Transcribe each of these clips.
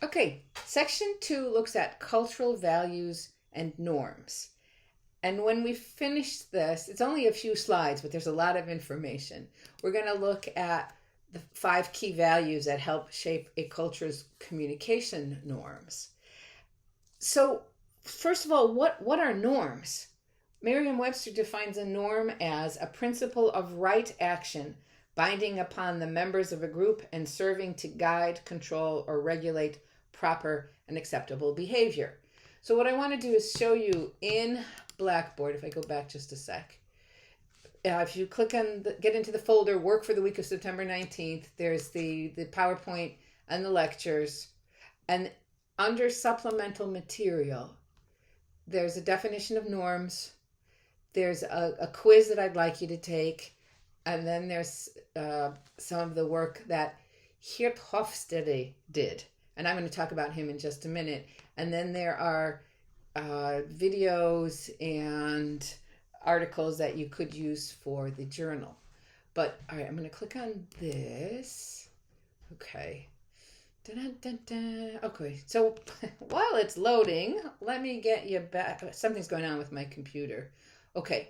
Okay, section 2 looks at cultural values and norms. And when we finish this, it's only a few slides, but there's a lot of information. We're going to look at the 5 key values that help shape a culture's communication norms. So, first of all, what are norms? Merriam-Webster defines a norm as a principle of right action binding upon the members of a group and serving to guide, control, or regulate proper and acceptable behavior. So what I want to do is show you in Blackboard, if I go back just a sec. If you click on, get into the folder, work for the week of September 19th, there's the PowerPoint and the lectures. And under supplemental material, there's a definition of norms. There's a quiz that I'd like you to take. And then there's some of the work that Hofstede did. And I'm going to talk about him in just a minute. And then there are videos and articles that you could use for the journal. But all right, I'm going to click on this. Okay. Dun-dun-dun-dun. Okay, so while it's loading, let me get you back. Something's going on with my computer. Okay,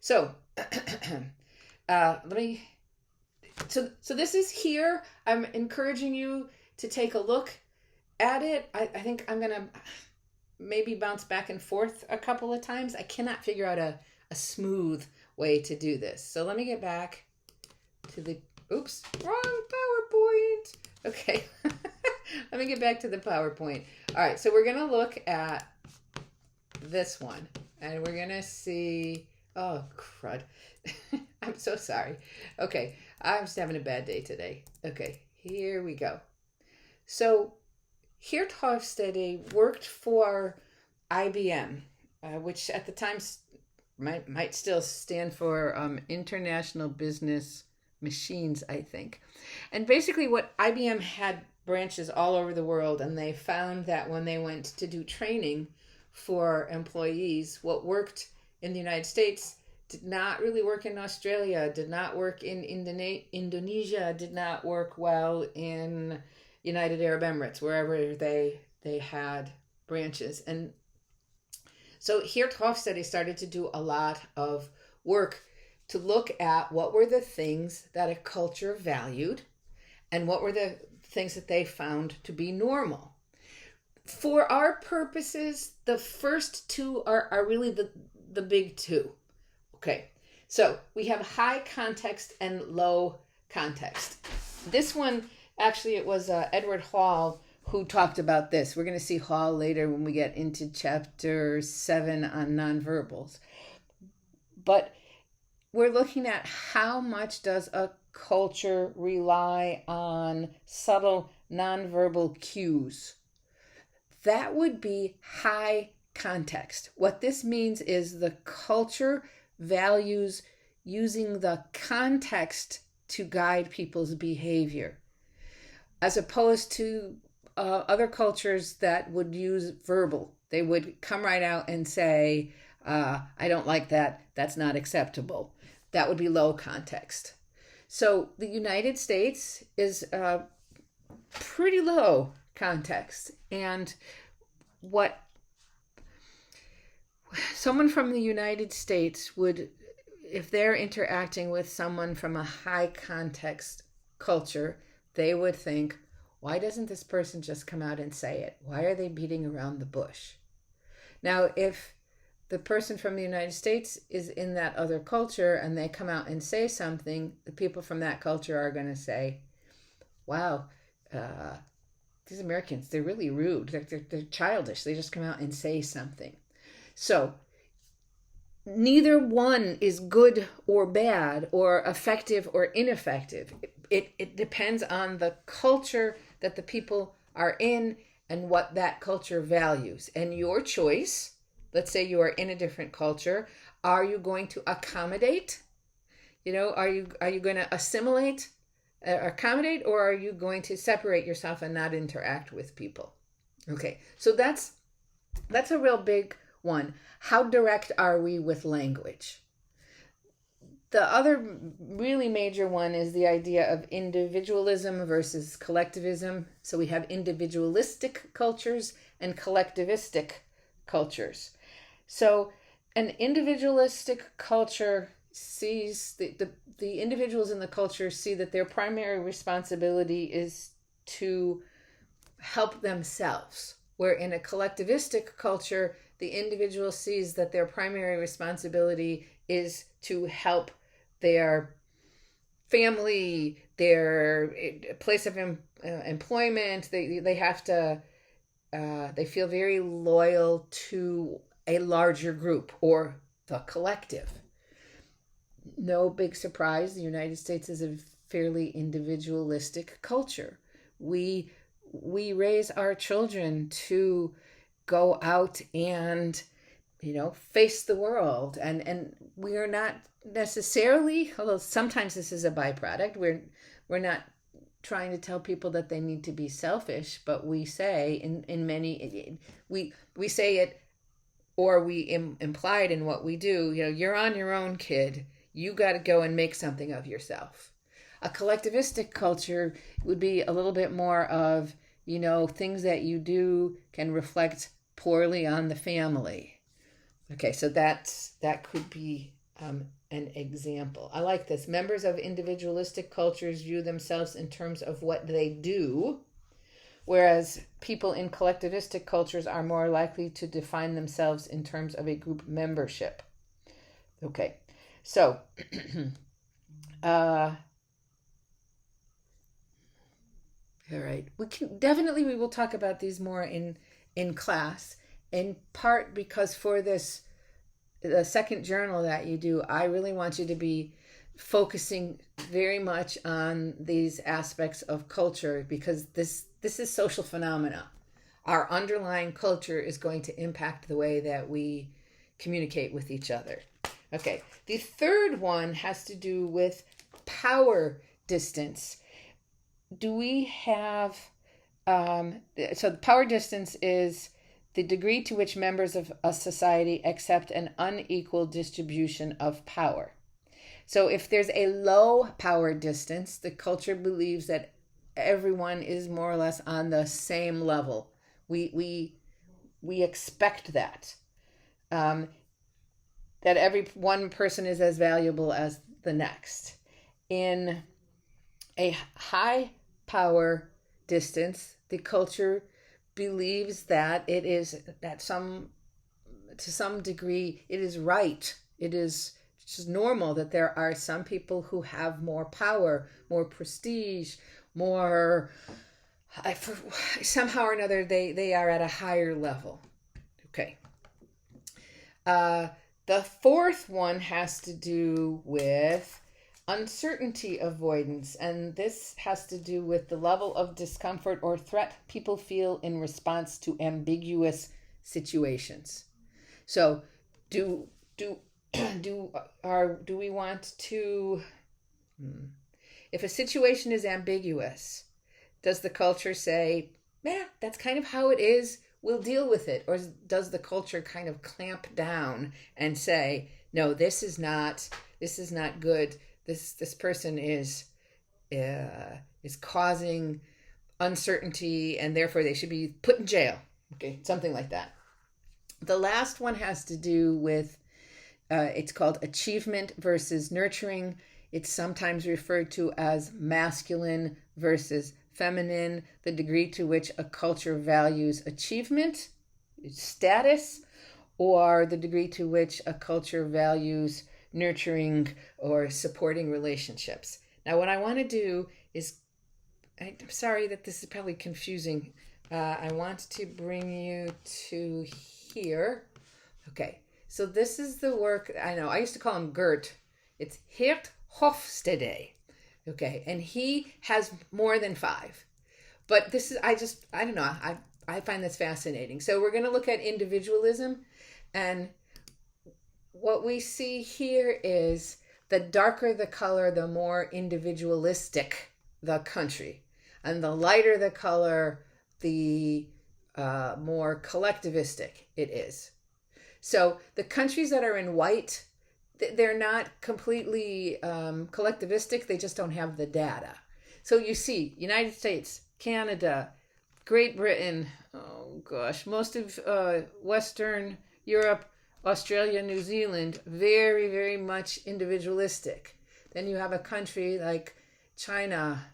so let me. So this is here. I'm encouraging you to take a look at it. I think I'm gonna maybe bounce back and forth a couple of times. I cannot figure out a smooth way to do this. So let me get back to the. Oops, wrong PowerPoint. Okay, let me get back to the PowerPoint. All right, so we're gonna look at this one, and we're gonna see. Oh crud! I'm so sorry. Okay, I'm just having a bad day today. Okay, here we go. So Geert Hofstede worked for IBM, which at the time might still stand for International Business Machines, I think. And basically what IBM had branches all over the world, and they found that when they went to do training for employees, what worked in the United States did not really work in Australia, did not work in Indonesia, did not work well in United Arab Emirates, wherever they had branches. And so Geert Hofstede started to do a lot of work to look at what were the things that a culture valued and what were the things that they found to be normal. For our purposes, the first two are really the big two. Okay, so we have high context and low context. This one, actually, it was Edward Hall who talked about this. We're going to see Hall later when we get into chapter 7 on nonverbals. But we're looking at how much does a culture rely on subtle nonverbal cues. That would be high context. What this means is the culture values using the context to guide people's behavior, as opposed to other cultures that would use verbal. They would come right out and say, I don't like that. That's not acceptable. That would be low context. So the United States is pretty low context. And what someone from the United States would, if they're interacting with someone from a high context culture, they would think, why doesn't this person just come out and say it? Why are they beating around the bush? Now, if the person from the United States is in that other culture and they come out and say something, the people from that culture are going to say, wow, these Americans, they're really rude. They're childish. They just come out and say something. So neither one is good or bad or effective or ineffective. It depends on the culture that the people are in and what that culture values. And your choice, let's say you are in a different culture, are you going to accommodate? Are you going to assimilate, accommodate, or are you going to separate yourself and not interact with people? Okay, so that's a real big one. How direct are we with language? The other really major one is the idea of individualism versus collectivism. So we have individualistic cultures and collectivistic cultures. So an individualistic culture sees the individuals in the culture see that their primary responsibility is to help themselves, where in a collectivistic culture, the individual sees that their primary responsibility is to help their family, their place of employment. They have to, they feel very loyal to a larger group or the collective. No big surprise, the United States is a fairly individualistic culture. We raise our children to go out and face the world, and we are not necessarily, although sometimes this is a byproduct, we're not trying to tell people that they need to be selfish, but we say in many, we say it, or we imply it in what we do. You're on your own, kid. You got to go and make something of yourself. A collectivistic culture would be a little bit more of, things that you do can reflect poorly on the family. Okay, so that could be an example. I like this. Members of individualistic cultures view themselves in terms of what they do, whereas people in collectivistic cultures are more likely to define themselves in terms of a group membership. Okay, so all right, we will talk about these more in class, in part because for the second journal that you do, I really want you to be focusing very much on these aspects of culture, because this is social phenomena. Our underlying culture is going to impact the way that we communicate with each other. Okay, the third one has to do with power distance. Do we have, so the power distance is the degree to which members of a society accept an unequal distribution of power. So if there's a low power distance, the culture believes that everyone is more or less on the same level. We expect that. That every one person is as valuable as the next. In a high power distance, the culture believes that it is, to some degree, it is right. It is just normal that there are some people who have more power, more prestige, more, somehow or another, they are at a higher level. Okay. The fourth one has to do with uncertainty avoidance, and this has to do with the level of discomfort or threat people feel in response to ambiguous situations. So, do we want to? If a situation is ambiguous, does the culture say, that's kind of how it is, we'll deal with it? Or does the culture kind of clamp down and say, no, this is not good. This person is causing uncertainty, and therefore they should be put in jail. Okay, something like that. The last one has to do with, it's called achievement versus nurturing. It's sometimes referred to as masculine versus feminine, the degree to which a culture values achievement, status, or the degree to which a culture values nurturing or supporting relationships. Now, what I want to do is, I'm sorry that this is probably confusing. I want to bring you to here. Okay, so this is the work, I know, I used to call him Gert. It's Geert Hofstede. Okay, and he has more than 5. But this is, I don't know, I find this fascinating. So we're going to look at individualism, and what we see here is the darker the color, the more individualistic the country. And the lighter the color, the more collectivistic it is. So the countries that are in white, they're not completely collectivistic. They just don't have the data. So you see, United States, Canada, Great Britain, oh gosh, most of Western Europe, Australia, New Zealand, very, very much individualistic. Then you have a country like China,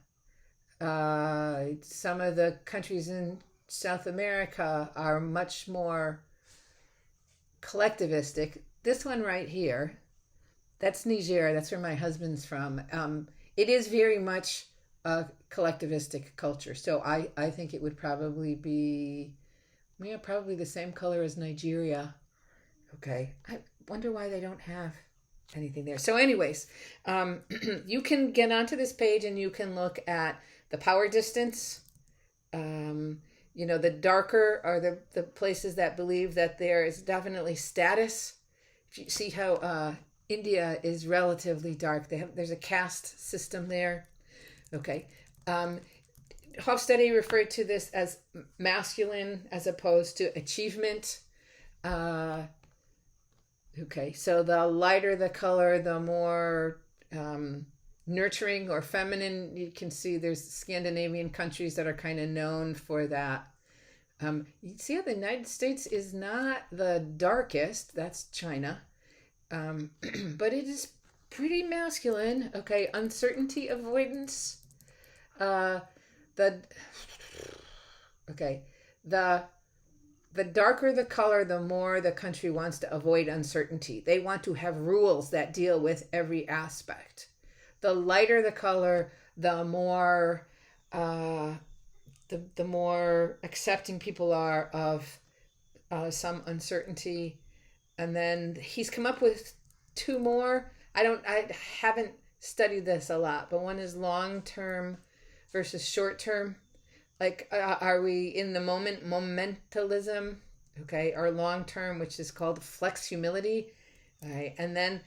some of the countries in South America are much more collectivistic. This one right here, that's Niger. That's where my husband's from. It is very much a collectivistic culture. So I think it would probably be, yeah, probably the same color as Nigeria. Okay. I wonder why they don't have anything there. So anyways, you can get onto this page and you can look at the power distance. The darker are the places that believe that there is definitely status. If you see how India is relatively dark, there's a caste system there. Okay. Hofstede referred to this as masculine as opposed to achievement. Okay, so the lighter the color, the more nurturing or feminine. You can see there's Scandinavian countries that are kind of known for that. You see how the United States is not the darkest. That's China. But it is pretty masculine. Okay, uncertainty avoidance. The darker the color, the more the country wants to avoid uncertainty. They want to have rules that deal with every aspect. The lighter the color, the more the more accepting people are of some uncertainty. And then he's come up with two more. I haven't studied this a lot, but one is long-term versus short-term. Like, are we in the moment, momentalism, okay, or long-term, which is called flex humility, all right, and then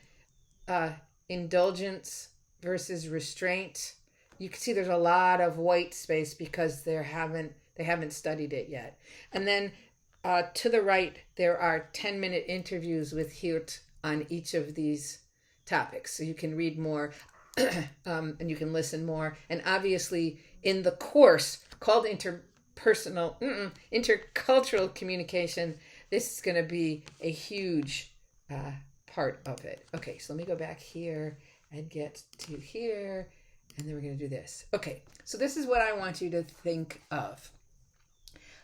indulgence versus restraint. You can see there's a lot of white space because they haven't studied it yet. And then to the right, there are 10-minute interviews with Hirt on each of these topics, so you can read more and you can listen more. And obviously, in the course called intercultural communication, this is going to be a huge part of it. Okay, so let me go back here and get to here, and then we're going to do this. Okay, so this is what I want you to think of.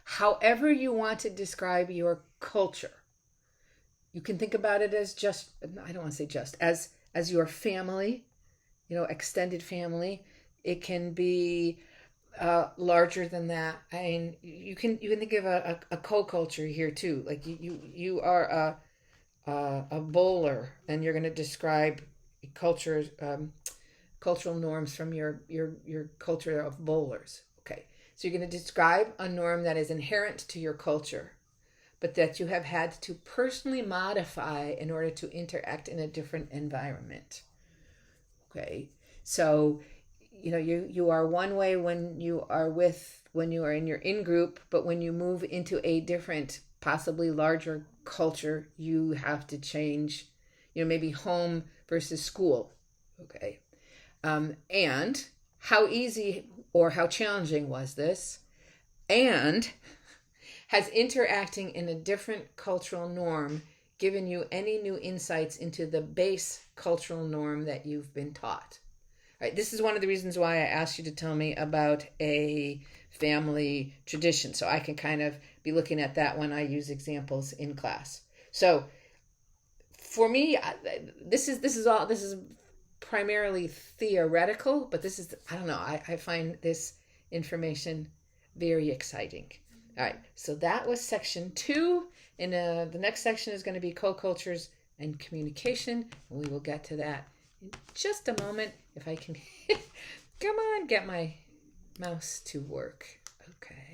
However you want to describe your culture, you can think about it as just, I don't want to say just, as your family, extended family. It can be larger than that. I mean, you can think of a co-culture here too. Like you are a bowler, and you're going to describe cultures, cultural norms from your culture of bowlers. Okay, so you're going to describe a norm that is inherent to your culture, but that you have had to personally modify in order to interact in a different environment. Okay, so you are one way when you are in your in-group, but when you move into a different, possibly larger culture, you have to change, maybe home versus school. Okay. And how easy or how challenging was this? And has interacting in a different cultural norm given you any new insights into the base cultural norm that you've been taught? Right, this is one of the reasons why I asked you to tell me about a family tradition, so I can kind of be looking at that when I use examples in class. So for me, this is primarily theoretical, but this is, I don't know, I find this information very exciting. All right, so that was section 2. And the next section is going to be co-cultures and communication, and we will get to that in just a moment. If I can, come on, get my mouse to work. Okay.